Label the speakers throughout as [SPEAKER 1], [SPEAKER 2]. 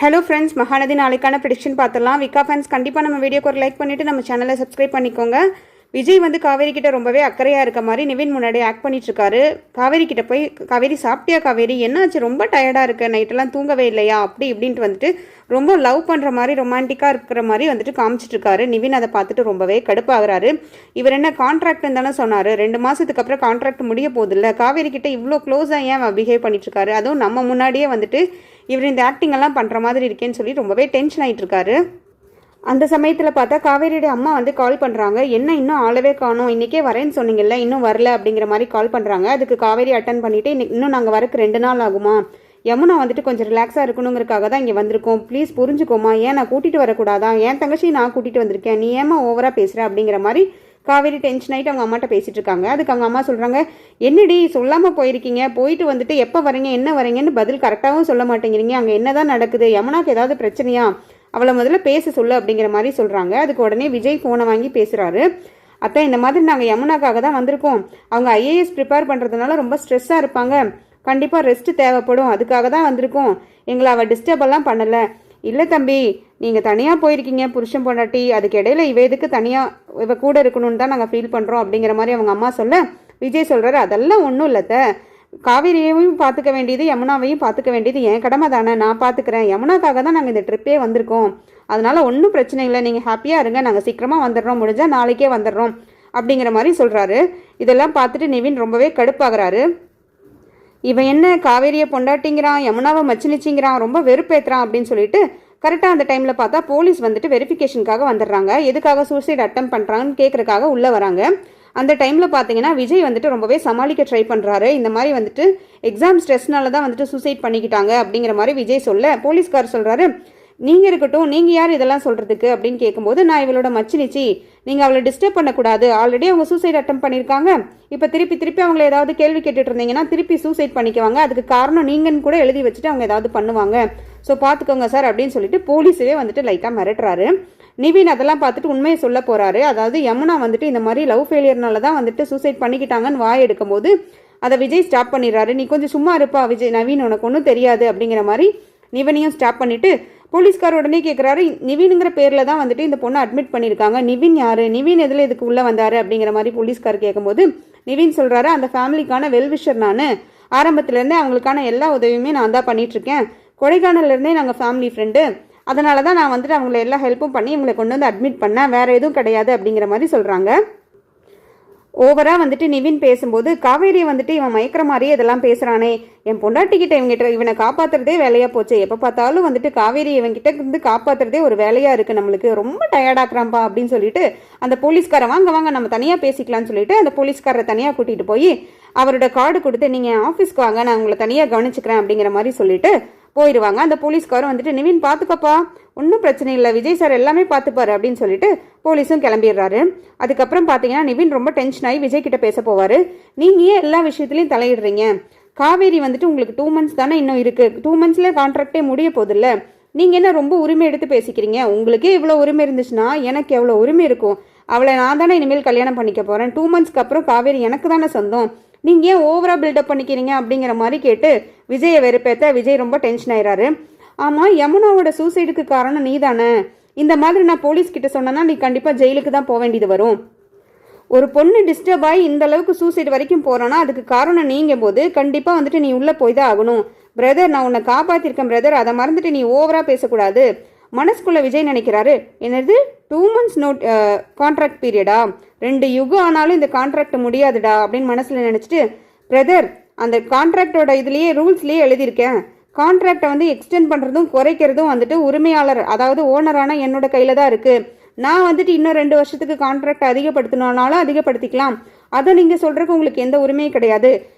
[SPEAKER 1] Hello friends, Mahanadi நாளைக்கான prediction பார்த்துடலாம். விகா fans கண்டிப்பாக நம்ம வீடியோக்கு ஒரு லைக் பண்ணிவிட்டு நம்ம சேனலை சப்ஸ்கிரைப் பண்ணிக்கோங்க. விஜய் வந்து காவேரி கிட்ட ரொம்பவே அக்கறையாக இருக்க மாதிரி நிவின் முன்னாடி ஆக்ட் பண்ணிட்டுருக்காரு. காவேரி கிட்ட போய், காவேரி சாப்பிட்டியா காவேரி, என்னாச்சு ரொம்ப டயர்டாக இருக்க, நைட்டெல்லாம் தூங்கவே இல்லையா அப்படி இப்படின்ட்டு வந்துட்டு ரொம்ப லவ் பண்ணுற மாதிரி ரொமான்டிக்காக இருக்கிற மாதிரி வந்துட்டு காமிச்சிட்ருக்காரு. நிவின் அதை பார்த்துட்டு ரொம்பவே கடுப்பாகிறாரு. இவர் என்ன கான்ட்ராக்ட்னு தானே சொன்னார், 2 மாதத்துக்கு அப்புறம் கான்ட்ராக்ட் முடிய போதில்லை, காவேரி கிட்ட இவ்வளோ க்ளோஸாக ஏன் பிஹேவ் பண்ணிட்டுருக்காரு, அதுவும் நம்ம முன்னாடியே வந்துட்டு இவர் இந்த ஆக்டிங் எல்லாம் பண்ணுற மாதிரி இருக்கேன்னு சொல்லி ரொம்பவே டென்ஷன் ஆகிட்டு இருக்காரு. அந்த சமயத்தில் பார்த்தா காவேரியோட அம்மா வந்து கால் பண்ணுறாங்க. என்ன இன்னும் ஆளவே காணோம், இன்றைக்கே வரேன்னு சொன்னீங்கல்ல, இன்னும் வரல அப்படிங்கிற மாதிரி கால் பண்ணுறாங்க. அதுக்கு காவேரி அட்டன் பண்ணிவிட்டு இன்னும் நாங்கள் வரக்கு 2 நாள் ஆகுமா, யமுனா வந்துட்டு கொஞ்சம் ரிலாக்ஸாக இருக்கணுங்கிறக்காக தான் இங்கே வந்திருக்கோம், ப்ளீஸ் புரிஞ்சுக்கோமா, ஏன் நான் கூட்டிகிட்டு வரக்கூடாதா, என் தங்கச்சி நான் கூட்டிகிட்டு வந்திருக்கேன், நீ ஏமா ஓவராக பேசுகிற அப்படிங்கிற மாதிரி காவேரி டென்ஷன் ஆகிட்டு அவங்க அம்மாட்ட பேசிகிட்டு இருக்காங்க. அதுக்கு அவங்க அம்மா சொல்கிறாங்க, என்னடி சொல்லாமல் போயிருக்கீங்க, போயிட்டு வந்துட்டு எப்போ வரீங்க என்ன வரீங்கன்னு பதில் கரெக்டாகவும் சொல்ல மாட்டேங்கிறீங்க, அங்கே என்ன தான் நடக்குது, யமுனாக்கு ஏதாவது பிரச்சனையா, அவளை முதல்ல பேச சொல்லு அப்படிங்கிற மாதிரி சொல்கிறாங்க. அதுக்கு உடனே விஜய் ஃபோனை வாங்கி பேசுகிறாரு. அத்தை, இந்த மாதிரி நாங்கள் யமுனாக்காக தான் வந்திருக்கோம், அவங்க ஐஏஎஸ் ப்ரிப்பேர் பண்ணுறதுனால ரொம்ப ஸ்ட்ரெஸ்ஸாக இருப்பாங்க, கண்டிப்பாக ரெஸ்ட் தேவைப்படும், அதுக்காக தான் வந்திருக்கோம், எங்களை அவள் டிஸ்டர்பெல்லாம் பண்ணலை. இல்லை தம்பி, நீங்கள் தனியாக போயிருக்கீங்க புருஷன் பொண்டாட்டி, அதுக்கு இடையில இவ எதுக்கு தனியாக இவ கூட இருக்கணும்னு தான் நாங்கள் ஃபீல் பண்ணுறோம் அப்படிங்கிற மாதிரி அவங்க அம்மா சொல்ல, விஜய் சொல்கிறாரு, அதெல்லாம் ஒன்றும் இல்லைத்த, காவேரியையும் பார்த்துக்க வேண்டியது யமுனாவையும் பார்த்துக்க வேண்டியது என் கடமை தானே, நான் பார்த்துக்கிறேன், யமுனாக்காக தான் நாங்கள் இந்த ட்ரிப்பே வந்திருக்கோம், அதனால் ஒன்றும் பிரச்சனை இல்லை, நீங்கள் ஹாப்பியாக இருங்க, நாங்கள் சீக்கிரமாக வந்துடுறோம், முடிஞ்சால் நாளைக்கே வந்துடுறோம் அப்படிங்கிற மாதிரி சொல்கிறாரு. இதெல்லாம் பார்த்துட்டு நிவின் ரொம்பவே கடுப்பாகிறாரு. இவன் என்ன காவேரியை பொண்டாட்டிங்கிறான், யமுனாவை மச்சினிச்சிங்கிறான், ரொம்ப வெறுப்பேற்றுறான் அப்படின்னு சொல்லிட்டு கரெக்டாக அந்த டைமில் பார்த்தா போலீஸ் வந்துட்டு வெரிஃபிகேஷனுக்காக வந்துடுறாங்க. எதுக்காக சூசைட் அட்டம் பண்ணுறாங்கன்னு கேட்குறதுக்காக உள்ளே வராங்க. அந்த டைமில் பார்த்தீங்கன்னா விஜய் வந்துட்டு ரொம்பவே சமாளிக்க ட்ரை பண்ணுறாரு. இந்த மாதிரி வந்துட்டு எக்ஸாம் ஸ்ட்ரெஸ்னால தான் வந்துட்டு சூசைட் பண்ணிக்கிட்டாங்க அப்படிங்கிற மாதிரி விஜய் சொல்ல, போலீஸ்கார் சொல்கிறாரு, நீங்கள் இருக்கட்டும், நீங்கள் யார் இதெல்லாம் சொல்கிறதுக்கு அப்படின்னு கேட்கும்போது, நான் இவளோட மச்சினிச்சி, நீங்கள் அவளை டிஸ்டர்ப் பண்ணக்கூடாது, ஆல்ரெடி அவங்க சூசைட் அட்டம் பண்ணியிருக்காங்க, இப்போ திருப்பி அவங்கள ஏதாவது கேள்வி கேட்டுட்டு இருந்தீங்கன்னா திருப்பி சூசைட் பண்ணிக்குவாங்க, அதுக்கு காரணம் நீங்கன்னு கூட எழுதி வச்சுட்டு அவங்க ஏதாவது பண்ணுவாங்க, ஸோ பார்த்துக்கோங்க சார் அப்படின்னு சொல்லிட்டு போலீஸவே வந்துட்டு லைட்டாக மிரட்டுறாரு. நிவின் அதெல்லாம் பார்த்துட்டு உண்மையை சொல்ல போகிறாரு. அதாவது யமுனா வந்துட்டு இந்த மாதிரி லவ் ஃபெயிலியர்னால தான் வந்துட்டு சூசைட் பண்ணிக்கிட்டாங்கன்னு வாய் எடுக்கும்போது அதை விஜய் ஸ்டாப் பண்ணிடுறாரு. நீ கொஞ்சம் சும்மா இருப்பா விஜய், நவீன் உனக்கு ஒன்றும் தெரியாது அப்படிங்கிற மாதிரி நிவினையும் ஸ்டாப் பண்ணிவிட்டு போலீஸ்கார் உடனே கேட்குறாரு, நிவினுங்கிற பேரில் தான் வந்துட்டு இந்த பொண்ணை அட்மிட் பண்ணியிருக்காங்க, நிவின் யார், நிவின் எதில் இதுக்கு உள்ளே வந்தார் அப்படிங்கிற மாதிரி போலீஸ்கார் கேட்கும்போது நிவின் சொல்கிறாரு, அந்த ஃபேமிலிக்கான வெல்விஷர் நான், ஆரம்பத்துலேருந்தே அவங்களுக்கான எல்லா உதவியுமே நான் தான் பண்ணிகிட்ருக்கேன், கொடைக்கானல்லேருந்தே நாங்கள் ஃபேமிலி ஃப்ரெண்டு, அதனால தான் நான் வந்துட்டு அவங்கள எல்லா ஹெல்ப்பும் பண்ணி இவங்களை கொண்டு வந்து அட்மிட் பண்ணேன், வேறு எதுவும் கிடையாது அப்படிங்கிற மாதிரி சொல்கிறாங்க. ஓவராக வந்துட்டு நிவின் பேசும்போது காவேரியை வந்துட்டு இவன் மயக்கிற மாதிரியே இதெல்லாம் பேசுகிறானே, என் பொண்டாட்டிக்கிட்ட இவனை காப்பாற்றுறதே வேலையாக போச்சு, எப்போ பார்த்தாலும் வந்துட்டு காவேரி இவங்கிட்ட இருந்து காப்பாற்றுறதே ஒரு வேலையாக இருக்குது, நம்மளுக்கு ரொம்ப டயர்டாக்குறான்ப்பா அப்படின்னு சொல்லிட்டு அந்த போலீஸ்காரை வாங்க நம்ம தனியாக பேசிக்கலாம்னு சொல்லிட்டு அந்த போலீஸ்காரரை தனியாக கூட்டிகிட்டு போய் அவரோட கார்டு கொடுத்து, நீங்கள் ஆஃபீஸ்க்கு வாங்க, நான் உங்களை தனியாக கவனிச்சுக்கிறேன் அப்படிங்கிற மாதிரி சொல்லிட்டு போயிடுவாங்க. அந்த போலீஸ்காரும் வந்துட்டு, நிவின் பார்த்துக்கப்பா, ஒன்றும் பிரச்சனை இல்லை, விஜய் சார் எல்லாமே பார்த்துப்பாரு அப்படின்னு சொல்லிட்டு போலீஸும் கிளம்பிடுறாரு. அதுக்கப்புறம் பார்த்தீங்கன்னா நிவின் ரொம்ப டென்ஷன் ஆகி விஜய் கிட்ட பேச போவார். நீங்கள் ஏன் எல்லா விஷயத்துலையும் தலையிடுறீங்க, காவேரி வந்துட்டு உங்களுக்கு 2 months தானே இன்னும் இருக்குது, 2 monthsல கான்ட்ராக்டே முடிய போதில்லை, நீங்கள் என்ன ரொம்ப உரிமை எடுத்து பேசிக்கிறீங்க, உங்களுக்கே இவ்வளோ உரிமை இருந்துச்சுன்னா எனக்கு எவ்வளோ உரிமை இருக்கும், அவளை நான் தானே இனிமேல் கல்யாணம் பண்ணிக்க போகிறேன், 2 monthsக்கு அப்புறம் காவேரி எனக்கு தானே சொந்தம், நீங்கள் ஏன் ஓவராக பில்டப் பண்ணிக்கிறீங்க அப்படிங்கிற மாதிரி கேட்டு விஜயை வெறுப்பேற்ற விஜய் ரொம்ப டென்ஷன் ஆயிடுறாரு. ஆமாம், யமுனாவோட சூசைடுக்கு காரணம் நீ தானே, இந்த மாதிரி நான் போலீஸ்கிட்ட சொன்னேன்னா நீ கண்டிப்பாக ஜெயிலுக்கு தான் போக வேண்டியது வரும், ஒரு பொண்ணு டிஸ்டர்ப் ஆகி இந்த அளவுக்கு சூசைடு வரைக்கும் போகிறோன்னா அதுக்கு காரணம் நீங்கள் போது கண்டிப்பாக வந்துட்டு நீ உள்ளே போய் தான் ஆகணும், பிரதர் நான் உன்னை காப்பாற்றிருக்கேன் பிரதர், அதை மறந்துட்டு நீ ஓவராக பேசக்கூடாது. மனசுக்குள்ளே விஜய் நினைக்கிறாரு, என்னது 2 months கான்ட்ராக்ட் பீரியடா, 2 யுகம் ஆனாலும் இந்த கான்ட்ராக்ட் முடியாதுடா அப்படின்னு மனசில் நினச்சிட்டு, பிரதர் அந்த கான்ட்ராக்டோட இதுலேயே ரூல்ஸ்லேயே எழுதியிருக்கேன், கான்ட்ராக்டை வந்து எக்ஸ்டெண்ட் பண்ணுறதும் குறைக்கிறதும் வந்துட்டு உரிமையாளர் அதாவது ஓனரான என்னோட கையில் தான் இருக்குது, நான் வந்துட்டு இன்னும் 2 வருஷத்துக்கு கான்ட்ராக்ட் அதிகப்படுத்தணுன்னாலும் அதிகப்படுத்திக்கலாம், அதை நீங்கள் சொல்கிறதுக்கு உங்களுக்கு எந்த உரிமையும் கிடையாது,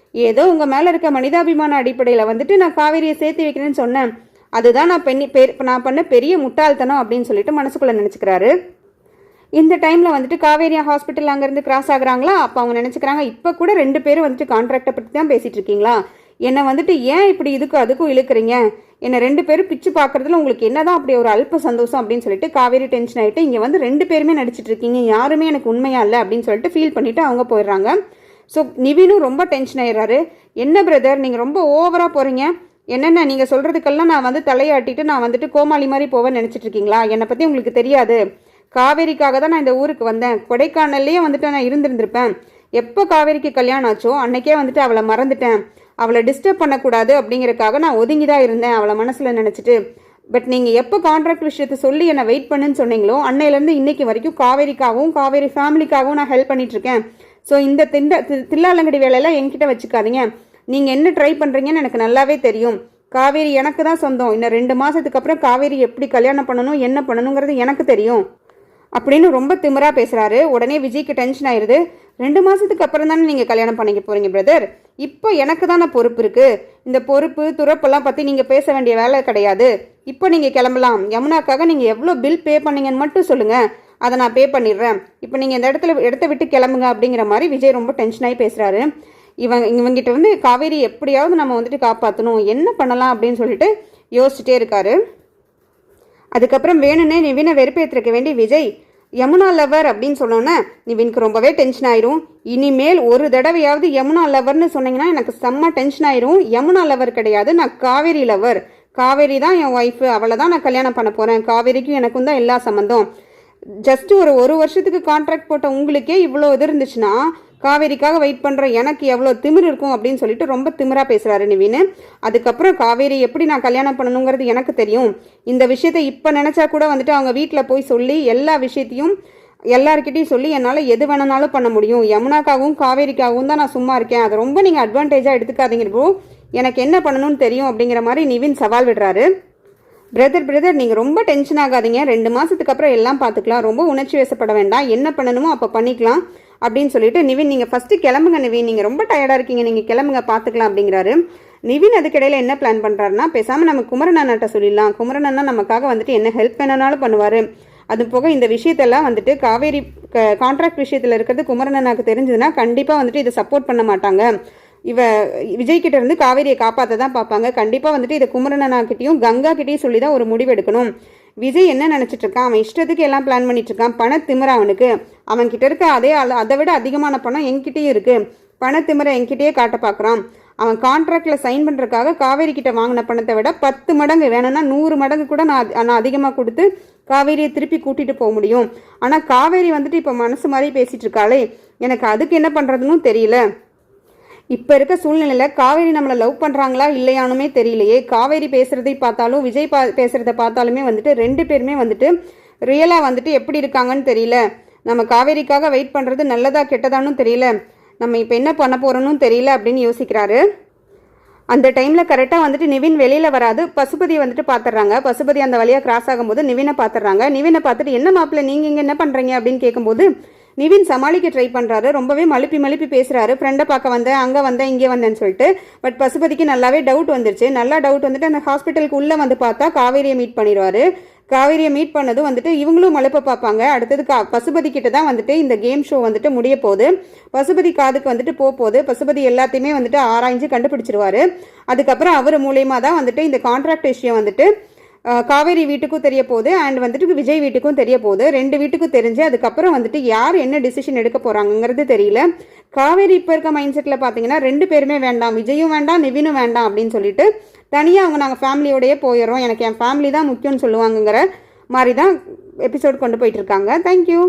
[SPEAKER 1] ஏதோ உங்கள் மேலே இருக்க மனிதாபிமான அடிப்படையில் வந்துட்டு நான் காவேரியை சேர்த்து வைக்கிறேன்னு சொன்னேன், அதுதான் நான் பண்ண பெரிய முட்டாள்தனம் அப்படின்னு சொல்லிட்டு மனசுக்குள்ளே நினச்சிக்கிறாரு. இந்த டைமில் வந்துட்டு காவேரியா ஹாஸ்பிட்டல் அங்கேருந்து கிராஸ் ஆகுறாங்களா, அப்போ அவங்க நினச்சிக்கிறாங்க, இப்போ கூட 2 பேரும் வந்துட்டு கான்ட்ராக்டை பற்றி தான் பேசிகிட்டு இருக்கீங்களா, என்னை வந்துட்டு ஏன் இப்படி இதுக்கும் அதுக்கும் இழுக்கிறீங்க, என்னை 2 பேரும் பிச்சு பார்க்குறதுல உங்களுக்கு என்னதான் அப்படி ஒரு அல்ப சந்தோஷம் அப்படின்னு சொல்லிட்டு காவேரி டென்ஷன் ஆகிட்டு, இங்கே வந்து 2 பேருமே நடிச்சிட்டு இருக்கீங்க, யாருமே எனக்கு உண்மையா இல்லை அப்படின்னு சொல்லிட்டு ஃபீல் பண்ணிவிட்டு அவங்க போயிடுறாங்க. ஸோ நிவினும் ரொம்ப டென்ஷன் ஆயிடுறாரு. என்ன பிரதர் நீங்கள் ரொம்ப ஓவராக போகிறீங்க, என்னென்ன நீங்கள் சொல்கிறதுக்கெல்லாம் நான் வந்து தலையாட்டிட்டு நான் வந்துட்டு கோமாளி மாதிரி போவேன்னு நினச்சிட்டு இருக்கீங்களா? என்னை பற்றி உங்களுக்கு தெரியாது. காவேரிக்காக தான் நான் இந்த ஊருக்கு வந்தேன். கொடைக்கானல்லையே வந்துட்டு நான் இருந்திருந்திருப்பேன். எப்போ காவேரிக்கு கல்யாணம் ஆச்சோ அன்னைக்கே வந்துட்டு அவளை மறந்துட்டேன். அவளை டிஸ்டர்ப் பண்ணக்கூடாது அப்படிங்கிறதுக்காக நான் ஒதுங்கி தான் இருந்தேன் அவளை மனசில் நினச்சிட்டு. பட் நீங்கள் எப்போ கான்ட்ராக்ட் விஷயத்தை சொல்லி என்னை வெயிட் பண்ணுன்னு சொன்னீங்களோ அன்னையிலேருந்து இன்னைக்கு வரைக்கும் காவேரிக்காகவும் காவேரி ஃபேமிலிக்காகவும் நான் ஹெல்ப் பண்ணிகிட்ருக்கேன். ஸோ இந்த தில்லாலங்கடி வேலையெல்லாம் என்கிட்ட வச்சுக்காதீங்க. நீங்கள் என்ன ட்ரை பண்ணுறீங்கன்னு எனக்கு நல்லாவே தெரியும். காவேரி எனக்கு தான் சொந்தம். இன்னும் 2 மாதத்துக்கு அப்புறம் காவேரி எப்படி கல்யாணம் பண்ணணும் என்ன பண்ணணுங்கிறது எனக்கு தெரியும் அப்படின்னு ரொம்ப திமிரா பேசுகிறாரு. உடனே விஜய்க்கு டென்ஷன் ஆயிடுது. 2 மாதத்துக்கு அப்புறம் தானே நீங்கள் கல்யாணம் பண்ணிக்க போகிறீங்க பிரதர். இப்போ எனக்கு தானே பொறுப்பு இருக்குது. இந்த பொறுப்பு துறப்பெல்லாம் பற்றி நீங்கள் பேச வேண்டிய வேலை கிடையாது. இப்போ நீங்கள் கிளம்பலாம். யமுனாக்காக நீங்கள் எவ்வளோ பில் பே பண்ணீங்கன்னு மட்டும் சொல்லுங்கள், அதை நான் பே பண்ணிடுறேன். இப்போ நீங்கள் இந்த இடத்த விட்டு கிளம்புங்க அப்படிங்கிற மாதிரி விஜய் ரொம்ப டென்ஷனாகி பேசுகிறாரு. இவங்கிட்ட வந்து காவேரி எப்படியாவது நம்ம வந்துட்டு காப்பாற்றணும், என்ன பண்ணலாம் அப்படின்னு சொல்லிட்டு யோசிச்சுட்டே இருக்காரு. அதுக்கப்புறம் வேணும்னே நிவினை வெறுப்பேற்றிருக்க வேண்டிய விஜய் யமுனா லவர் அப்படின்னு சொன்னோன்னே நிவினுக்கு ரொம்பவே டென்ஷன் ஆயிரும். இனிமேல் ஒரு தடவையாவது யமுனா லவர்னு சொன்னீங்கன்னா எனக்கு செம்ம டென்ஷன் ஆயிரும். யமுனா லவர் கிடையாது, நான் காவேரி லவர். காவேரி தான் என் ஒய்ஃபு, அவளை தான் நான் கல்யாணம் பண்ண போகிறேன். காவேரிக்கும் எனக்கும் தான் எல்லா சம்மந்தம். ஜஸ்ட் ஒரு வருஷத்துக்கு கான்ட்ராக்ட் போட்ட உங்களுக்கே இவ்வளோ இது இருந்துச்சுன்னா காவேரிக்காக வெயிட் பண்ணுற எனக்கு எவ்வளோ திமிர் இருக்கும் அப்படின்னு சொல்லிட்டு ரொம்ப திமிரா பேசுகிறாரு நிவின். அதுக்கப்புறம் காவேரி எப்படி நான் கல்யாணம் பண்ணணுங்கிறது எனக்கு தெரியும். இந்த விஷயத்தை இப்போ நினச்சா கூட வந்துட்டு அவங்க வீட்டில் போய் சொல்லி எல்லா விஷயத்தையும் எல்லாருக்கிட்டையும் சொல்லி என்னால் எது வேணுனாலும் பண்ண முடியும். யமுனாக்காகவும் காவேரிக்காகவும் தான் நான் சும்மா இருக்கேன். அதை ரொம்ப நீங்கள் அட்வான்டேஜாக எடுத்துக்காதீங்க ப்ரோ. எனக்கு என்ன பண்ணணும்னு தெரியும் அப்படிங்கிற மாதிரி நிவின் சவால் விடுறாரு. பிரதர் நீங்கள் ரொம்ப டென்ஷன் ஆகாதீங்க. 2 மாதத்துக்கு அப்புறம் எல்லாம் பார்த்துக்கலாம். ரொம்ப உணர்ச்சி வசப்பட வேண்டாம். என்ன பண்ணணுமோ அப்போ பண்ணிக்கலாம் அப்படின்னு சொல்லிட்டு நிவின் நீங்கள் ஃபஸ்ட்டு கிளம்புங்க நிவின், நீங்கள் ரொம்ப டயர்டாக இருக்கீங்க, நீங்கள் கிளம்புங்க பார்த்துக்கலாம் அப்படிங்கிறாரு. நிவின் அதுக்கிடையில் என்ன பிளான் பண்ணுறாருன்னா, பேசாமல் நம்ம குமரன் அண்ணாட்ட சொல்லிடலாம். குமரன் அண்ணா நமக்காக வந்துட்டு என்ன ஹெல்ப் வேணுனாலும் பண்ணுவார். அது போக இந்த விஷயத்தெல்லாம் வந்துட்டு காவேரி கான்ட்ராக்ட் விஷயத்தில் இருக்கிறது குமரன் அண்ணாக்கு தெரிஞ்சதுன்னா கண்டிப்பாக வந்துட்டு இதை சப்போர்ட் பண்ண மாட்டாங்க. விஜய்கிட்ட இருந்து காவேரியை காப்பாற்ற தான் பார்ப்பாங்க. கண்டிப்பாக வந்துட்டு இதை குமரன் அண்ணாக்கிட்டையும் கங்கா கிட்டையும் சொல்லி தான் ஒரு முடிவு எடுக்கணும். விஜய் என்ன நினச்சிட்டு இருக்கான், அவன் இஷ்டத்துக்கு எல்லாம் பிளான் பண்ணிட்டு இருக்கான். பணத்திமிர அவனுக்கு, அவன்கிட்ட இருக்க அதை விட அதிகமான பணம் என்கிட்டயும் இருக்கு. பணத்திமிர என்கிட்டயே காட்ட பார்க்குறான். அவன் கான்ட்ராக்டில் சைன் பண்ணுறதுக்காக காவேரி கிட்ட வாங்கின பணத்தை விட 10 மடங்கு வேணும்னா 100 மடங்கு கூட நான் அதிகமாக கொடுத்து காவேரியை திருப்பி கூட்டிகிட்டு போக முடியும். ஆனால் காவேரி வந்துட்டு இப்போ மனசு மாதிரி பேசிகிட்டு இருக்காளே, எனக்கு அதுக்கு என்ன பண்ணுறதுன்னு தெரியல. இப்போ இருக்க சூழ்நிலையில் காவேரி நம்மளை லவ் பண்ணுறாங்களா இல்லையானுமே தெரியலையே. காவேரி பேசுகிறதை பார்த்தாலும் விஜய் பேசுகிறத பார்த்தாலுமே வந்துட்டு 2 பேருமே வந்துட்டு ரியலாக வந்துட்டு எப்படி இருக்காங்கன்னு தெரியல. நம்ம காவேரிக்காக வெயிட் பண்ணுறது நல்லதா கெட்டதான்னு தெரியல. நம்ம இப்போ என்ன பண்ண போகிறோன்னு தெரியல அப்படின்னு யோசிக்கிறாரு. அந்த டைமில் கரெக்டாக வந்துட்டு நிவின் வெளியில் வராது. பசுபதியை வந்துட்டு பார்த்துட்றாங்க. பசுபதி அந்த வழியாக கிராஸ் ஆகும்போது நிவினை பார்த்துட்றாங்க. நிவினை பார்த்துட்டு என்ன மாப்பிள்ளை நீங்கள் இங்கே என்ன பண்ணுறீங்க அப்படின்னு கேட்கும்போது நிவின் சமாளிக்க ட்ரை பண்ணுறாரு. ரொம்பவே மழுப்பி பேசுகிறாரு. ஃப்ரெண்டை பார்க்க வந்தேன், அங்கே வந்தேன், இங்கே வந்தேன்னு சொல்லிட்டு. பட் பசுபதிக்கு நல்லாவே டவுட் வந்துருச்சு. நல்லா டவுட் வந்துட்டு அந்த ஹாஸ்பிட்டலுக்கு உள்ளே வந்து பார்த்தா காவேரியை மீட் பண்ணிடுவார். காவேரியை மீட் பண்ணதும் வந்துட்டு இவங்களும் மழுப்ப பார்ப்பாங்க. அடுத்தது பசுபதி கிட்ட தான் வந்துட்டு இந்த கேம் ஷோ வந்துட்டு முடிய போகுது. பசுபதி காதுக்கு வந்துட்டு போகுது. பசுபதி எல்லாத்தையுமே வந்துட்டு ஆராய்ஞ்சு கண்டுபிடிச்சிருவாரு. அதுக்கப்புறம் அவர் மூலயமா தான் வந்துட்டு இந்த கான்ட்ராக்ட் விஷயம் வந்துட்டு காவேரி வீட்டுக்கும் தெரிய போகுது அண்ட் வந்துட்டு விஜய் வீட்டுக்கும் தெரிய போகுது. 2 வீட்டுக்கும் தெரிஞ்சு அதுக்கப்புறம் வந்துட்டு யார் என்ன டிசிஷன் எடுக்க போகிறாங்கிறது தெரியல. காவேரி இப்போ இருக்க மைண்ட் செட்டில் பார்த்தீங்கன்னா 2 பேருமே வேண்டாம், விஜயும் வேண்டாம் நிவினும் வேண்டாம் அப்படின்னு சொல்லிட்டு தனியாக நாங்கள் ஃபேமிலியோடையே போயிடுறோம், எனக்கு என் ஃபேமிலி தான் முக்கியம்னு சொல்லுவாங்கங்கிற மாதிரி தான் எபிசோட் கொண்டு போயிட்டு இருக்காங்க. தேங்க்யூ.